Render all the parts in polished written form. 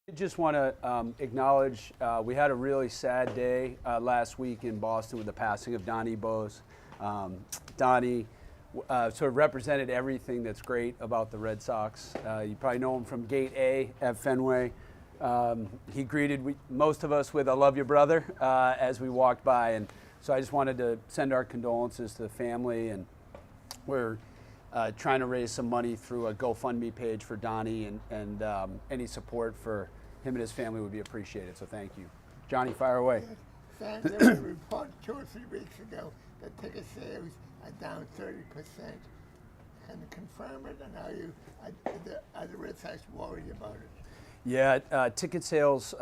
I just want to acknowledge we had a really sad day last week in Boston with the passing of Donny Bose. Donny sort of represented everything that's great about the Red Sox. You probably know him from Gate A at Fenway. He greeted most of us with "I love you, brother" as we walked by, and so I just wanted to send our condolences to the family, and we're trying to raise some money through a GoFundMe page for Donny, and any support for him and his family would be appreciated, so thank you. Johnny, fire away. Sam, there was a report 2 or 3 weeks ago that ticket sales are down 30%. Can you confirm it, and are the Red Sox worried about it? Yeah, ticket sales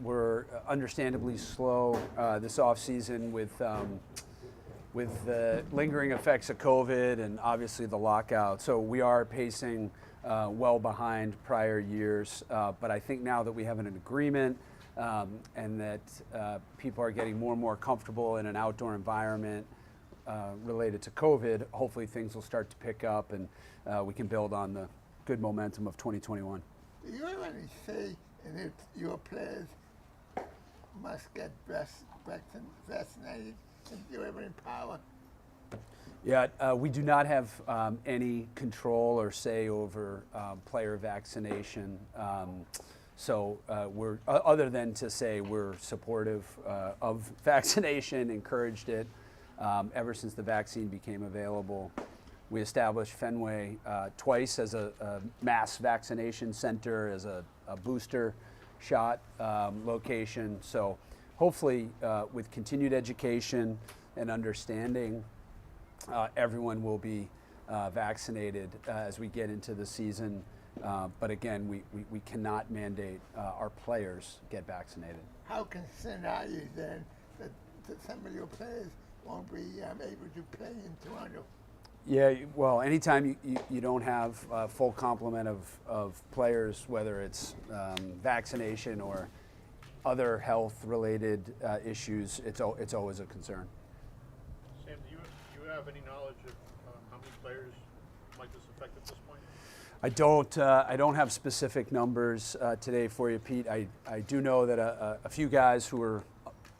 were understandably slow this offseason with the lingering effects of COVID and obviously the lockout. So we are pacing well behind prior years, but I think now that we have an agreement and that people are getting more and more comfortable in an outdoor environment related to COVID, hopefully things will start to pick up and we can build on the good momentum of 2021. Do you have any say in if your players must get vaccinated? Do you have any power? Yeah, we do not have any control or say over player vaccination. So we're, other than to say we're supportive of vaccination, encouraged it ever since the vaccine became available. We established Fenway twice as a mass vaccination center, as a booster shot location. So hopefully with continued education and understanding, everyone will be vaccinated as we get into the season. But again, we cannot mandate our players get vaccinated. How concerned are you then that some of your players won't be able to play in Toronto? Yeah, well, anytime you don't have a full complement of players, whether it's vaccination or other health-related issues, it's always a concern. Sam, do you have any knowledge of how many players might this affect at this point? I don't have specific numbers today for you, Pete. I do know that a few guys who were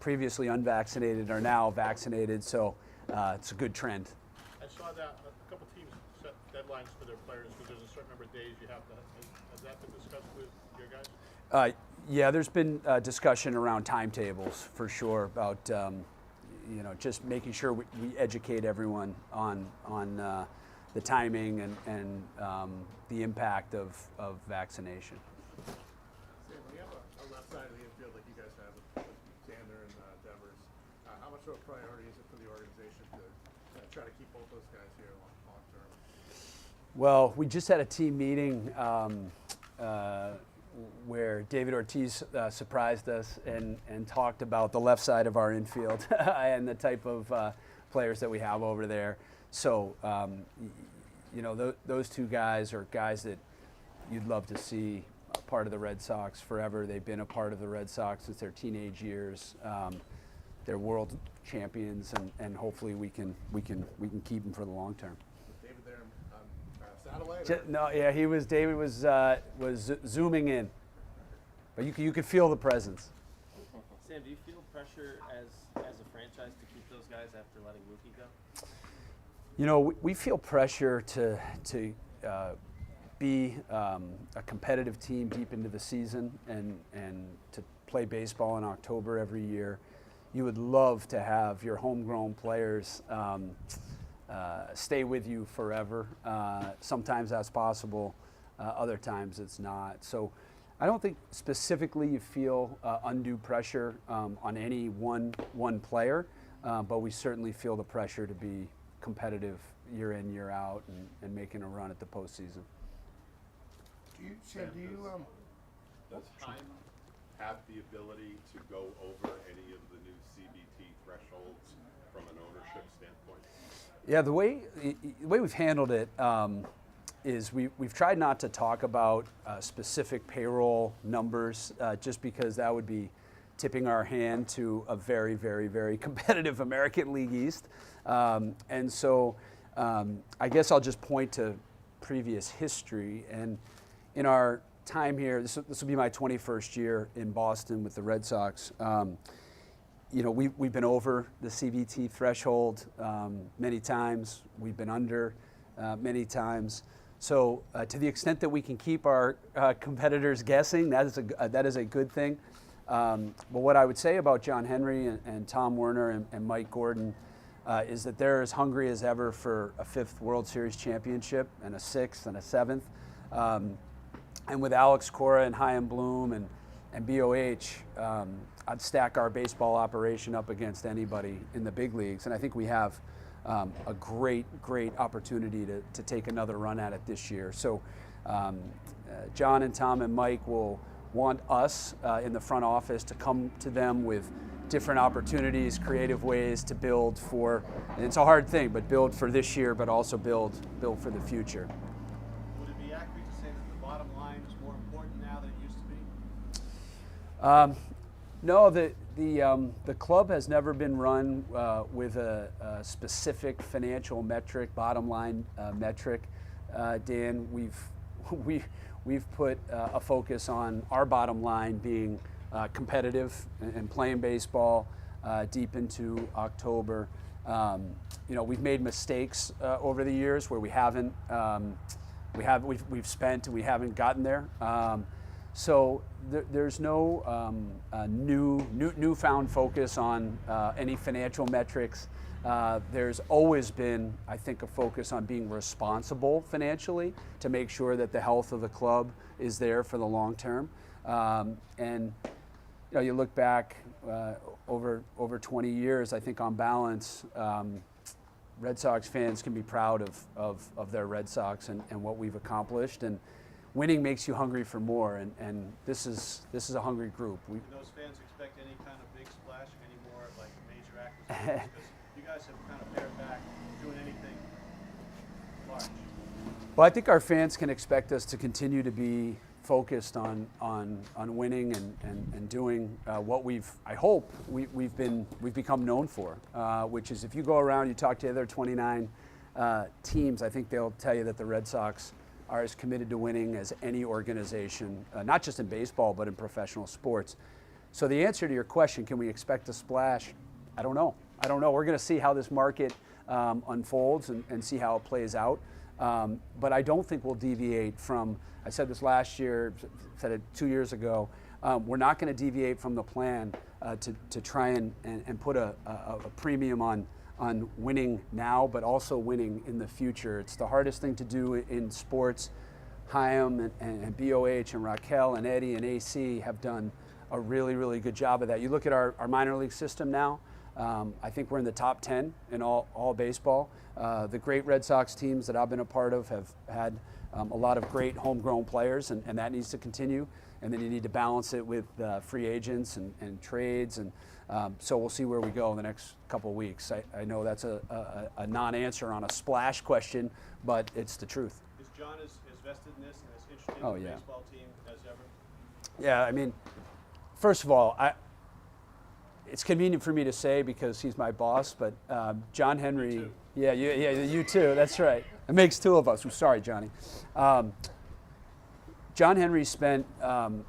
previously unvaccinated are now vaccinated, so it's a good trend. I saw that a couple teams set deadlines for their players because there's a certain number of days you have to. Has that been discussed with your guys? Yeah, there's been discussion around timetables for sure about just making sure we educate everyone on the timing and the impact of vaccination. Sam, when you have a left side of the infield like you guys have with Xander and Devers, how much of a priority is it for the organization to try to keep both those guys here long term? Well, we just had a team meeting where David Ortiz surprised us and talked about the left side of our infield and the type of players that we have over there. So, those two guys are guys that you'd love to see part of the Red Sox forever. They've been a part of the Red Sox since their teenage years. They're world champions, and hopefully we can keep them for the long term. David there on satellite? No, yeah, David was zooming in, but you could feel the presence. Sam, do you feel pressure as a franchise to keep those guys after letting Mookie go? We feel pressure to be a competitive team deep into the season and to play baseball in October every year. You would love to have your homegrown players stay with you forever. Sometimes that's possible, other times it's not. So I don't think specifically you feel undue pressure on any one player, but we certainly feel the pressure to be competitive year in, year out, and making a run at the postseason. Does time have the ability to go over any of the new CBT thresholds from an ownership standpoint? Yeah, the way we've handled it is we've tried not to talk about specific payroll numbers just because that would be tipping our hand to a very, very, very competitive American League East. And so I guess I'll just point to previous history. And in our time here, this will be my 21st year in Boston with the Red Sox. You know, we've been over the CBT threshold many times. We've been under many times. So to the extent that we can keep our competitors guessing, that is a good thing. But what I would say about John Henry and Tom Werner and Mike Gordon is that they're as hungry as ever for a 5th World Series championship and a 6th and a 7th. And with Alex Cora and Chaim Bloom and BOH, I'd stack our baseball operation up against anybody in the big leagues. And I think we have a great opportunity to take another run at it this year. So John and Tom and Mike will want us in the front office to come to them with different opportunities, creative ways to build for, and it's a hard thing, but build for this year, but also build for the future. Would it be accurate to say that the bottom line is more important now than it used to be? No, the club has never been run with a specific financial metric, bottom line metric. Dan, we've put a focus on our bottom line being competitive and playing baseball deep into October. You know, we've made mistakes over the years where we've spent and we haven't gotten there. So there's no newfound focus on any financial metrics. There's always been, I think, a focus on being responsible financially to make sure that the health of the club is there for the long term. And you know, you look back over 20 years, I think on balance, Red Sox fans can be proud of their Red Sox and what we've accomplished. And winning makes you hungry for more, and this is a hungry group. Do those fans expect any kind of big splash, any more like major acquisitions? Because you guys have kind of pared back doing anything large. Well, I think our fans can expect us to continue to be focused on winning and doing what I hope we've become known for, which is if you go around, you talk to the other 29 teams, I think they'll tell you that the Red Sox are as committed to winning as any organization, not just in baseball, but in professional sports. So the answer to your question, can we expect a splash? I don't know. We're going to see how this market unfolds and see how it plays out. But I don't think we'll deviate from, I said this last year, said it 2 years ago, we're not going to deviate from the plan to try and put a premium on winning now, but also winning in the future. It's the hardest thing to do in sports. Chaim and BOH and Raquel and Eddie and AC have done a really good job of that. You look at our minor league system now, I think we're in the top 10 in all baseball. The great Red Sox teams that I've been a part of have had a lot of great homegrown players, and that needs to continue. And then you need to balance it with free agents and trades, and so we'll see where we go in the next couple of weeks. I know that's a non-answer on a splash question, but it's the truth. Is John as vested in this and as interested Oh, in the yeah. baseball team as ever? Yeah, I mean, first of all, it's convenient for me to say because he's my boss, but John Henry. Me too. Yeah, you too. That's right. It makes two of us. I'm sorry, Johnny. John Henry spent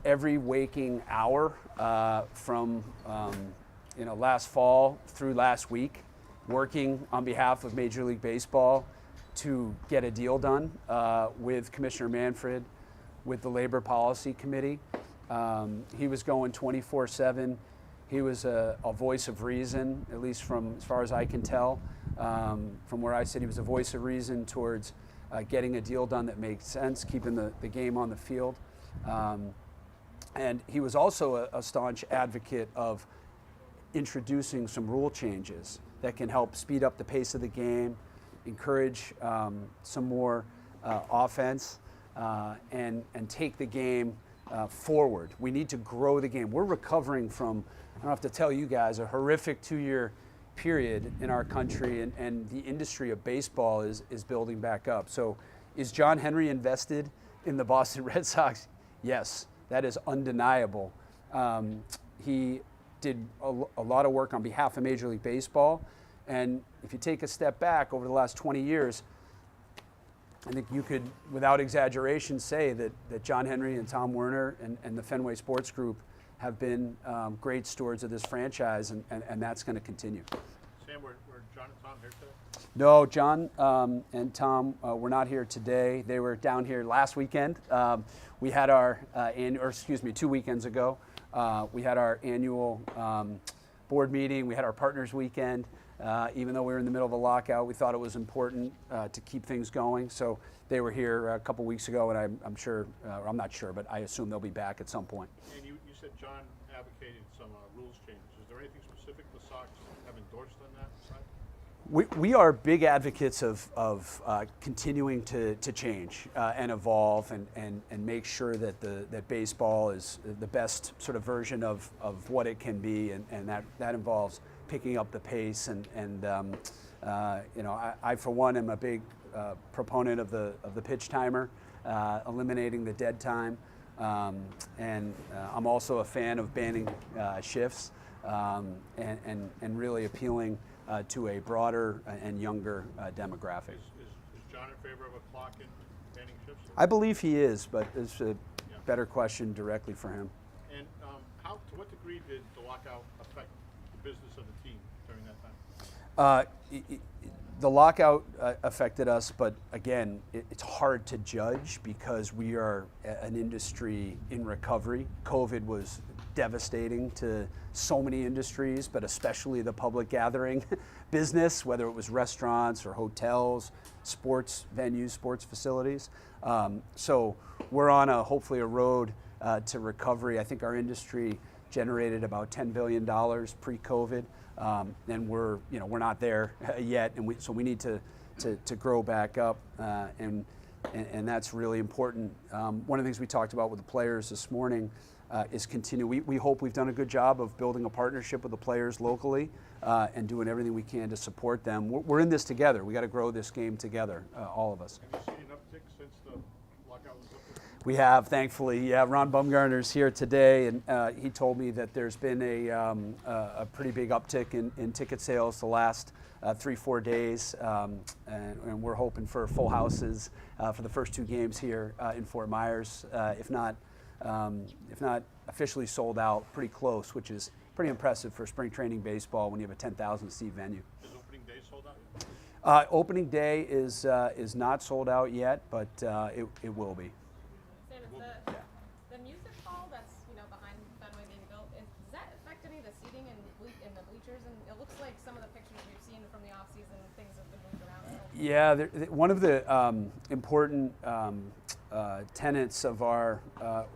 every waking hour from last fall through last week working on behalf of Major League Baseball to get a deal done with Commissioner Manfred, with the Labor Policy Committee. He was going 24/7. He was a voice of reason, at least from as far as I can tell. From where I sit, he was a voice of reason towards getting a deal done that makes sense, keeping the game on the field. And he was also a staunch advocate of introducing some rule changes that can help speed up the pace of the game, encourage some more offense, and take the game forward. We need to grow the game. We're recovering from, I don't have to tell you guys, a horrific 2-year period in our country, and the industry of baseball is building back up. So is John Henry invested in the Boston Red Sox? Yes, that is undeniable. He did a lot of work on behalf of Major League Baseball, and if you take a step back over the last 20 years, I think you could, without exaggeration, say that John Henry and Tom Werner and the Fenway Sports Group have been great stewards of this franchise, and that's going to continue. Sam, were John and Tom here today? No, John and Tom were not here today. They were down here last weekend. We had our, 2 weekends ago, we had our annual board meeting. We had our partners weekend. Even though we were in the middle of a lockout, we thought it was important to keep things going. So they were here a couple weeks ago, and I'm sure, I'm not sure, but I assume they'll be back at some point. And you said John advocated some rules changes. Is there anything specific the Sox have endorsed on that side? We are big advocates of continuing to change and evolve and make sure that baseball is the best sort of version of what it can be, and that involves picking up the pace I for one am a big proponent of the pitch timer, eliminating the dead time, and I'm also a fan of banning shifts and really appealing to a broader and younger demographic. Is John in favor of a clock and banning shifts? I believe he is, but it's a better question directly for him. And to what degree did the lockout affect the business of the team during that time? The lockout affected us, but again, it's hard to judge because we are an industry in recovery. COVID was devastating to so many industries, but especially the public gathering business, whether it was restaurants or hotels, sports venues, sports facilities. So we're on hopefully a road to recovery. I think our industry generated about $10 billion pre-COVID, and we're not there yet, and so we need to grow back up, and that's really important. One of the things we talked about with the players this morning is continue. We hope we've done a good job of building a partnership with the players locally and doing everything we can to support them. We're in this together. We got to grow this game together, all of us. Have you seen an uptick since the lockout was lifted? We have, thankfully. Yeah, Ron Bumgarner's here today, and he told me that there's been a pretty big uptick in ticket sales the last 3-4 days, and we're hoping for full houses for the first 2 games here in Fort Myers, if not officially sold out, pretty close, which is pretty impressive for spring training baseball when you have a 10,000 seat venue. Is opening day sold out yet? Opening day is not sold out yet, but it will be. Sam, is the music hall that's behind Fenway being built, does that affect any of the seating in the bleachers? And it looks like some of the pictures we've seen from the off season, things have been moved around. Yeah, one of the important tenets of our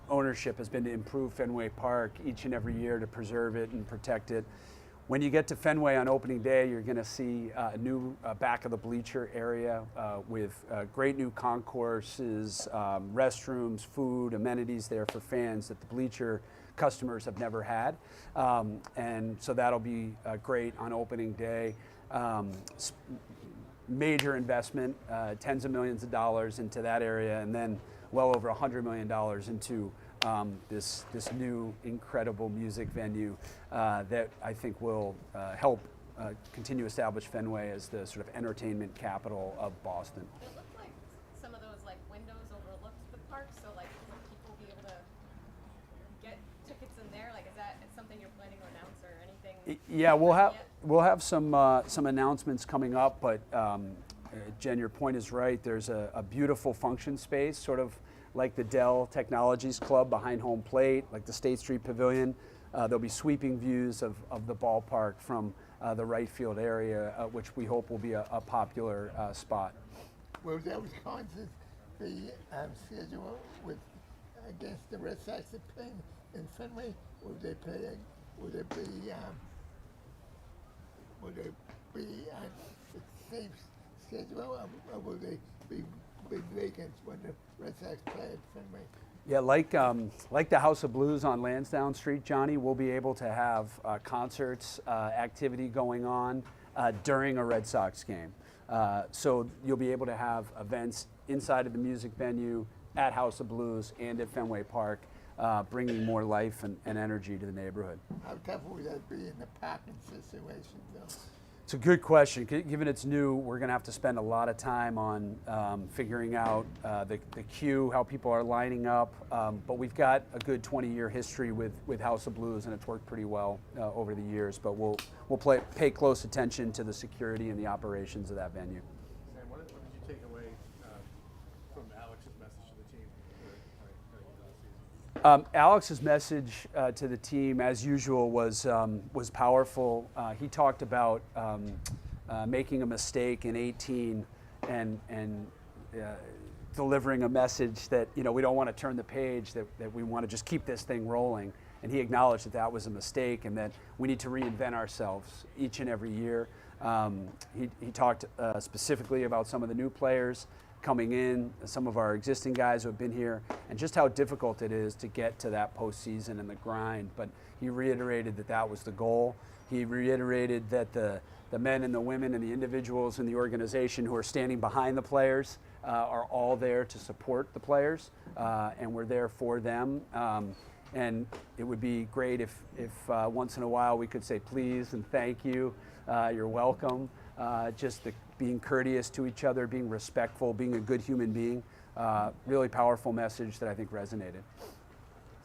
ownership has been to improve Fenway Park each and every year to preserve it and protect it. When you get to Fenway on opening day, you're going to see a new back of the bleacher area with great new concourses, restrooms, food, amenities there for fans that the bleacher customers have never had. And so that'll be great on opening day. Major investment, tens of millions of dollars into that area, and then well over $100 million into this new incredible music venue that I think will help continue to establish Fenway as the sort of entertainment capital of Boston. It looked like some of those windows overlooked the park, so would people be able to get tickets in there? Is that something you're planning to announce or anything? Yeah, we'll have some announcements coming up, but Jen, your point is right. There's a beautiful function space, sort of like the Dell Technologies Club behind home plate, like the State Street Pavilion. There'll be sweeping views of the ballpark from the right field area, which we hope will be a popular spot. Will that Wisconsin be scheduled against the Red Sox playing in Fenway? Will they play? Will there be on the same schedule, or will they be vacant when the Red Sox play at Fenway? Yeah, like the House of Blues on Lansdowne Street, Johnny, we'll be able to have concerts, activity going on during a Red Sox game. So you'll be able to have events inside of the music venue, at House of Blues, and at Fenway Park, bringing more life and energy to the neighborhood. How tough would that be in the parking situation, though? It's a good question. Given it's new, we're going to have to spend a lot of time on figuring out the queue, how people are lining up. But we've got a good 20-year history with House of Blues, and it's worked pretty well over the years. But we'll pay close attention to the security and the operations of that venue. Sam, what did you take away from Alex's message to the team? Alex's message to the team, as usual, was powerful. He talked about making a mistake in 18 and delivering a message that we don't want to turn the page, that we want to just keep this thing rolling. And he acknowledged that that was a mistake and that we need to reinvent ourselves each and every year. He talked specifically about some of the new players coming in, some of our existing guys who have been here, and just how difficult it is to get to that postseason and the grind. But he reiterated that that was the goal. He reiterated that the men and the women and the individuals in the organization who are standing behind the players are all there to support the players, and we're there for them. And it would be great if once in a while we could say please and thank you, you're welcome, just being courteous to each other, being respectful, being a good human being. Really powerful message that I think resonated.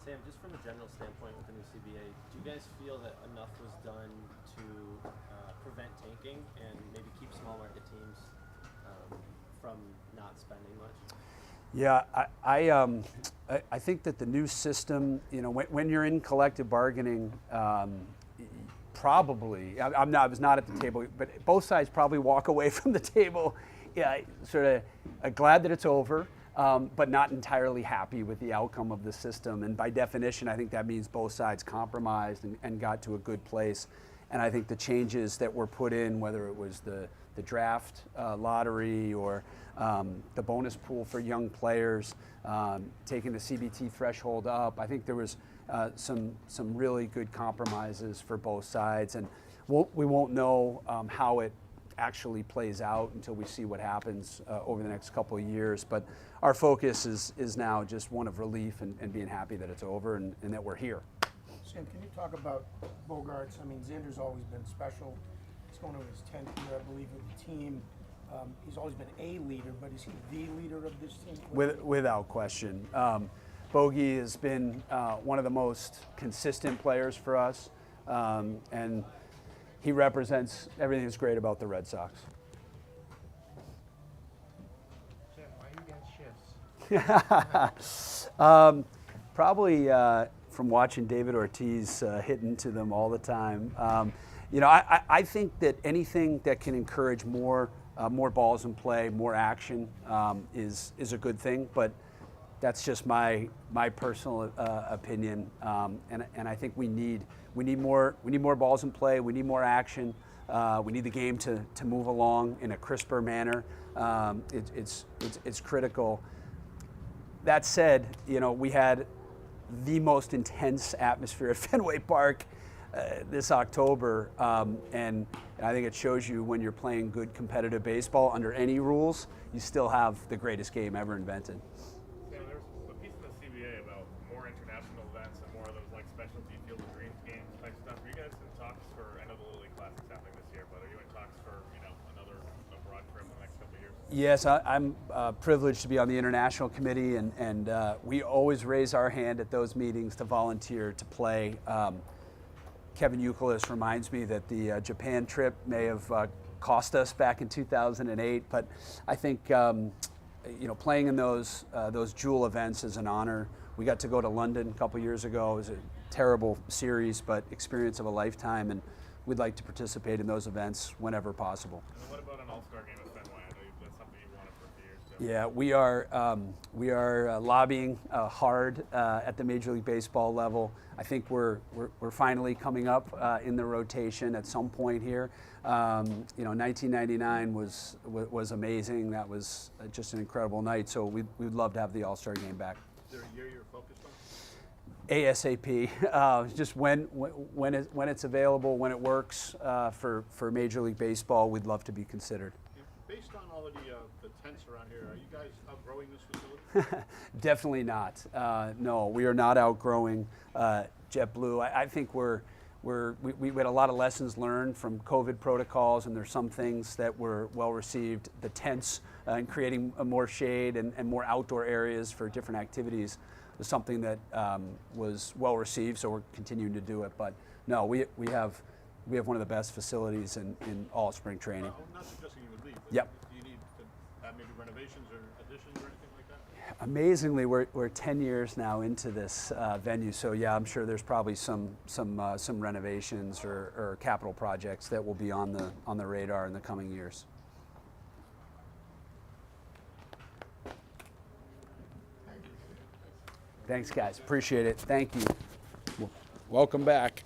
Sam, just from a general standpoint with the new CBA, do you guys feel that enough was done to prevent tanking and maybe keep small market teams from not spending much? Yeah, I think that the new system, when you're in collective bargaining, probably, I was not at the table, but both sides probably walk away from the table, sort of glad that it's over, but not entirely happy with the outcome of the system. And by definition, I think that means both sides compromised and got to a good place. And I think the changes that were put in, whether it was the draft lottery or the bonus pool for young players, taking the CBT threshold up, I think there was some really good compromises for both sides. And we won't know how it actually plays out until we see what happens over the next couple of years. But our focus is now just one of relief and being happy that it's over and that we're here. Sam, can you talk about Bogaerts? I mean, Xander's always been special. He's going to his 10th year, I believe, with the team. He's always been a leader, but is he the leader of this team? Without question. Bogey has been one of the most consistent players for us, and he represents everything that's great about the Red Sox. Sam, why you get shifts? Probably from watching David Ortiz hit into them all the time. I think that anything that can encourage more balls in play, more action, is a good thing. But that's just my personal opinion. And I think we need more balls in play. We need more action. We need the game to move along in a crisper manner. It's critical. That said, we had the most intense atmosphere at Fenway Park this October, and I think it shows you when you're playing good competitive baseball under any rules, you still have the greatest game ever invented. Sam, there was a piece in the CBA about more international events and more of those like specialty Field of Dreams games type stuff. Are you guys in talks for? I know the Little League Classic's happening this year, but are you in talks for another abroad trip in the next couple of years? Yes, I'm privileged to be on the international committee, and we always raise our hand at those meetings to volunteer to play. Kevin Youkilis reminds me that the Japan trip may have cost us back in 2008, but I think playing in those jewel events is an honor. We got to go to London a couple years ago. It was a terrible series, but experience of a lifetime, and we'd like to participate in those events whenever possible. And what about an All-Star game at Fenway? I know that's something you wanted for a few years too. Yeah, we are lobbying hard at the Major League Baseball level. I think we're finally coming up in the rotation at some point here. 1999 was amazing. That was just an incredible night. So we'd love to have the All-Star game back. Is there a year you're focused on? ASAP. Just when it's available, when it works for Major League Baseball, we'd love to be considered. Based on all of the tents around here, are you guys outgrowing this facility? Definitely not. No, we are not outgrowing JetBlue. I think we're we had a lot of lessons learned from COVID protocols, and there's some things that were well received. The tents and creating more shade and more outdoor areas for different activities was something that was well received, so we're continuing to do it. But no, we have one of the best facilities in all spring training. I'm not suggesting you would leave, but Yep. do you need to have maybe renovations or additions or anything like that? Amazingly, we're 10 years now into this venue, so yeah, I'm sure there's probably some renovations or capital projects that will be on the radar in the coming years. Thanks, guys. Appreciate it. Thank you. Welcome back.